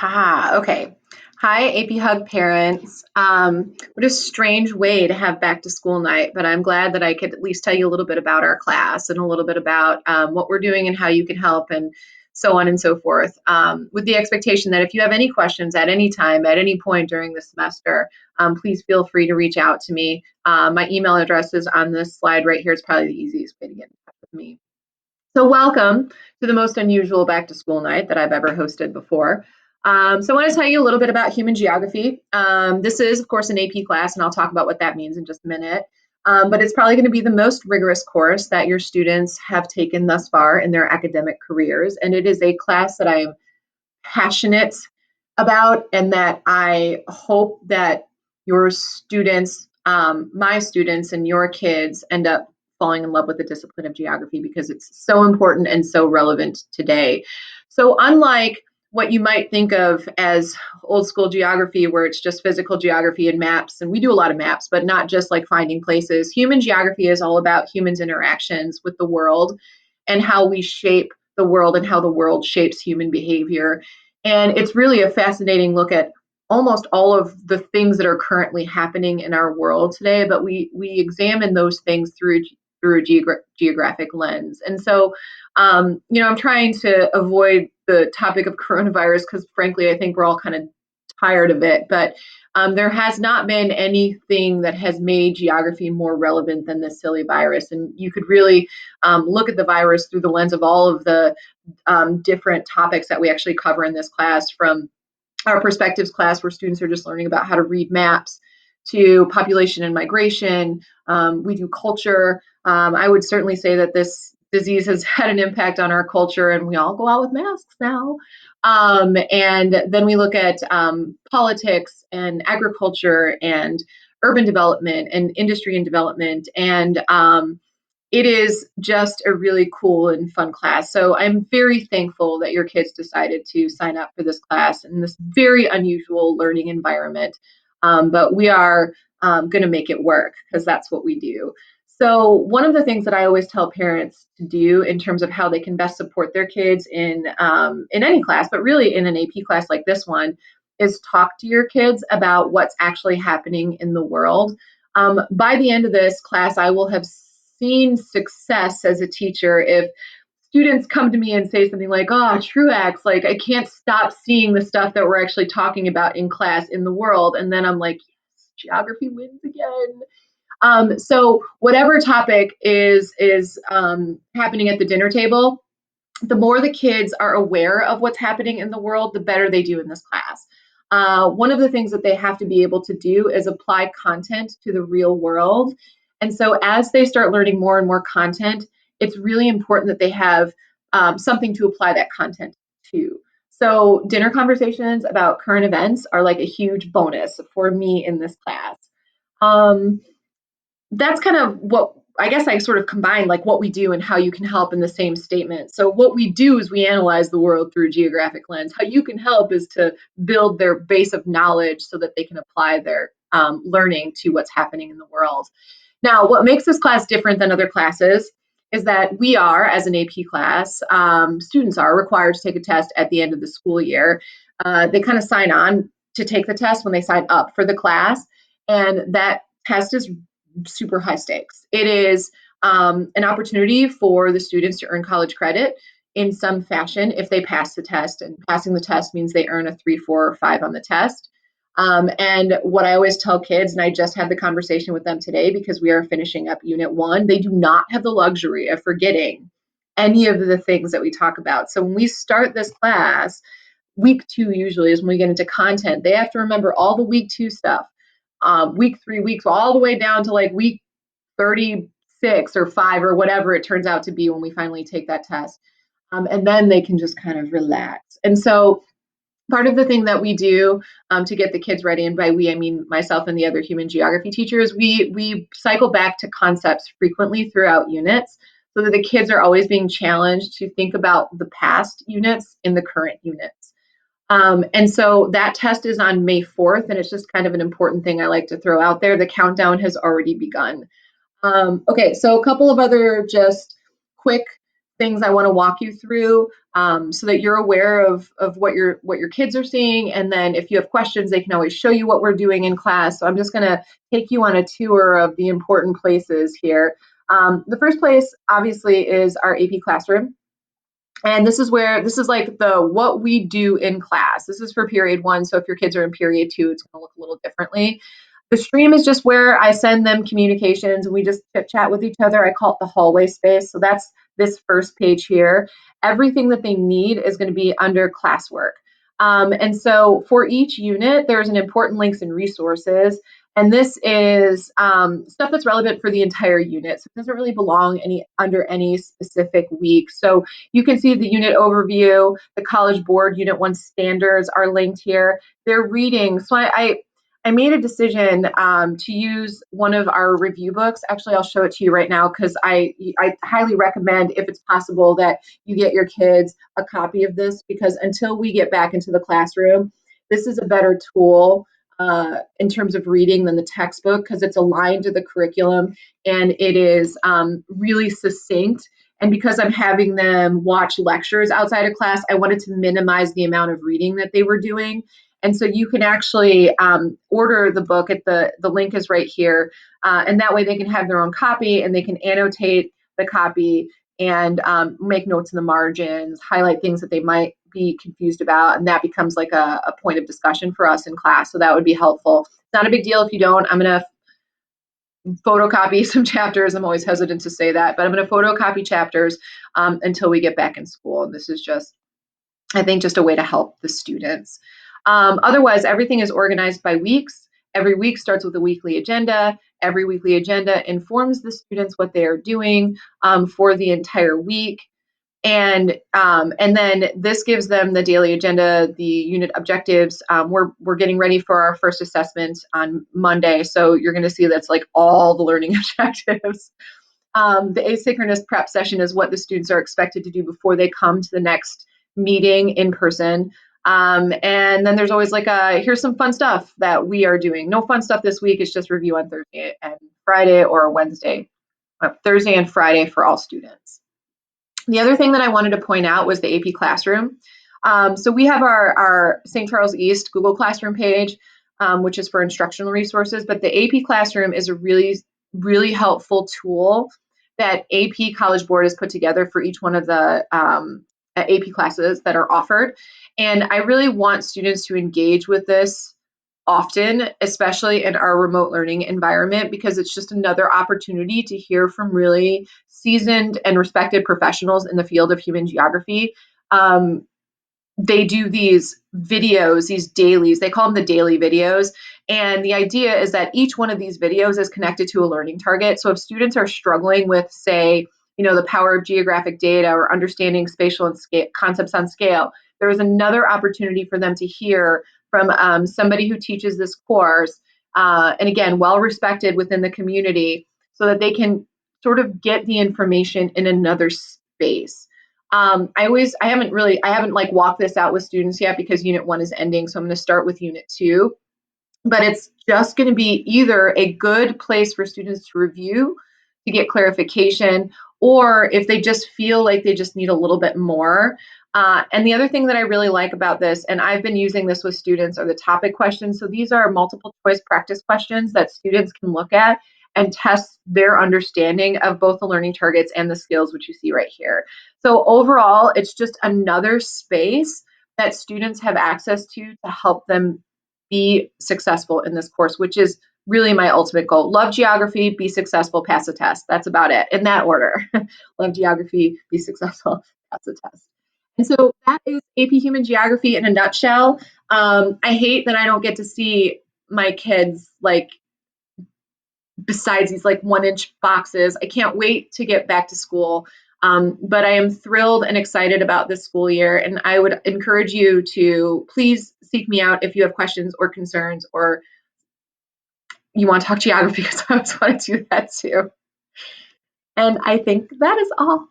Okay. Hi, AP HuG parents. What a strange way to have back to school night, but I'm glad that I could at least tell you a little bit about our class and a little bit about what we're doing and how you can help and so on and so forth. With the expectation that if you have any questions at any time, at any point during the semester, please feel free to reach out to me. My email address is on this slide right here. It's probably the easiest way to get in touch with me. So welcome to the most unusual back to school night that I've ever hosted before. So I want to tell you a little bit about human geography. This is, of course, an AP class, and I'll talk about what that means in just a minute. But it's probably going to be the most rigorous course that your students have taken thus far in their academic careers. And it is a class that I'm passionate about and that I hope that your students, my students and your kids end up falling in love with the discipline of geography because it's so important and so relevant today. So unlike what you might think of as old school geography, where it's just physical geography and maps, and we do a lot of maps, but not just like finding places. Human geography is all about humans' interactions with the world and how we shape the world and how the world shapes human behavior. And it's really a fascinating look at almost all of the things that are currently happening in our world today, but we examine those things through a geographic lens. And so, I'm trying to avoid the topic of coronavirus because, frankly, I think we're all kind of tired of it. But there has not been anything that has made geography more relevant than this silly virus. And you could really look at the virus through the lens of all of the different topics that we actually cover in this class, from our perspectives class where students are just learning about how to read maps to population and migration. We do culture. I would certainly say that this disease has had an impact on our culture and we all go out with masks now. And then we look at politics and agriculture and urban development and industry and development. And it is just a really cool and fun class. So I'm very thankful that your kids decided to sign up for this class in this very unusual learning environment. But we are going to make it work because that's what we do. So one of the things that I always tell parents to do in terms of how they can best support their kids in any class, but really in an AP class like this one, is talk to your kids about what's actually happening in the world. By the end of this class, I will have seen success as a teacher if students come to me and say something like, "Oh, Truax, like I can't stop seeing the stuff that we're actually talking about in class in the world." And then I'm like, "Yes, geography wins again." So whatever topic is happening at the dinner table, the more the kids are aware of what's happening in the world, the better they do in this class. One of the things that they have to be able to do is apply content to the real world. And so as they start learning more and more content, it's really important that they have something to apply that content to. So dinner conversations about current events are like a huge bonus for me in this class. Um, that's kind of what I guess I sort of combine like what we do and how you can help in the same statement. So what we do is we analyze the world through a geographic lens. How you can help is to build their base of knowledge so that they can apply their learning to what's happening in the world. Now, what makes this class different than other classes is that we are, as an AP class, students are required to take a test at the end of the school year. They kind of sign on to take the test when they sign up for the class, and that test is super high stakes. It is an opportunity for the students to earn college credit in some fashion if they pass the test. And passing the test means they earn a 3, 4, or 5 on the test. And what I always tell kids, and I just had the conversation with them today because we are finishing up Unit 1, they do not have the luxury of forgetting any of the things that we talk about. So when we start this class, week 2 usually is when we get into content. They have to remember all the week 2 stuff. Week 3 weeks, all the way down to like week 36 or 5 or whatever it turns out to be when we finally take that test. And then they can just kind of relax. And so part of the thing that we do to get the kids ready, and by we, I mean myself and the other human geography teachers, we cycle back to concepts frequently throughout units so that the kids are always being challenged to think about the past units in the current units. And so that test is on May 4th, and it's just kind of an important thing I like to throw out there. The countdown has already begun. Okay, so a couple of other just quick things I want to walk you through, so that you're aware of what your kids are seeing. And then if you have questions, they can always show you what we're doing in class. So I'm just going to take you on a tour of the important places here. The first place, obviously, is our AP classroom. And this is like the what we do in class. This is for period 1. So if your kids are in period 2, it's going to look a little differently. The stream is just where I send them communications and we just chit chat with each other. I call it the hallway space. So that's this first page here. Everything that they need is going to be under classwork. And so for each unit, there's an important links and resources. And this is stuff that's relevant for the entire unit. So it doesn't really belong under any specific week. So you can see the unit overview, the College Board Unit 1 standards are linked here. They're reading. So I made a decision to use one of our review books. Actually, I'll show it to you right now because I highly recommend, if it's possible, that you get your kids a copy of this, because until we get back into the classroom, this is a better tool in terms of reading than the textbook, because it's aligned to the curriculum and it is really succinct. And because I'm having them watch lectures outside of class, I wanted to minimize the amount of reading that they were doing. And so you can actually order the book at the link is right here. And that way they can have their own copy and they can annotate the copy and make notes in the margins, highlight things that they might be confused about. And that becomes like a point of discussion for us in class. So that would be helpful. It's not a big deal if you don't. I'm going to photocopy some chapters. I'm always hesitant to say that, but I'm going to photocopy chapters until we get back in school. And this is just, I think, just a way to help the students. Otherwise, everything is organized by weeks. Every week starts with a weekly agenda. Every weekly agenda informs the students what they are doing for the entire week. And then this gives them the daily agenda, the unit objectives. We're getting ready for our first assessment on Monday. So you're going to see that's like all the learning objectives. The asynchronous prep session is what the students are expected to do before they come to the next meeting in person. And then there's always like here's some fun stuff that we are doing. No fun stuff this week. It's just review on Thursday and Friday, or Wednesday, Thursday and Friday for all students. The other thing that I wanted to point out was the AP Classroom. So we have our St. Charles East Google Classroom page, which is for instructional resources, but the AP Classroom is a really, really helpful tool that AP College Board has put together for each one of the AP classes that are offered. And I really want students to engage with this often, especially in our remote learning environment, because it's just another opportunity to hear from really seasoned and respected professionals in the field of human geography. They do these videos, these dailies, they call them the daily videos. And the idea is that each one of these videos is connected to a learning target. So if students are struggling with, say, the power of geographic data or understanding spatial and concepts on scale, there is another opportunity for them to hear from somebody who teaches this course, and again, well respected within the community, so that they can sort of get the information in another space. I haven't like walked this out with students yet because Unit 1 is ending, so I'm going to start with Unit 2. But it's just going to be either a good place for students to review, to get clarification, or if they just feel like they just need a little bit more. And the other thing that I really like about this, and I've been using this with students, are the topic questions. So these are multiple choice practice questions that students can look at and test their understanding of both the learning targets and the skills, which you see right here. So overall, it's just another space that students have access to help them be successful in this course, which is really my ultimate goal. Love geography, be successful, pass a test. That's about it, in that order. Love geography, be successful, pass a test. And so that is AP Human Geography in a nutshell. I hate that I don't get to see my kids like besides these like 1-inch boxes. I can't wait to get back to school. But I am thrilled and excited about this school year. And I would encourage you to please seek me out if you have questions or concerns, or you want to talk geography, because I always want to do that too. And I think that is all.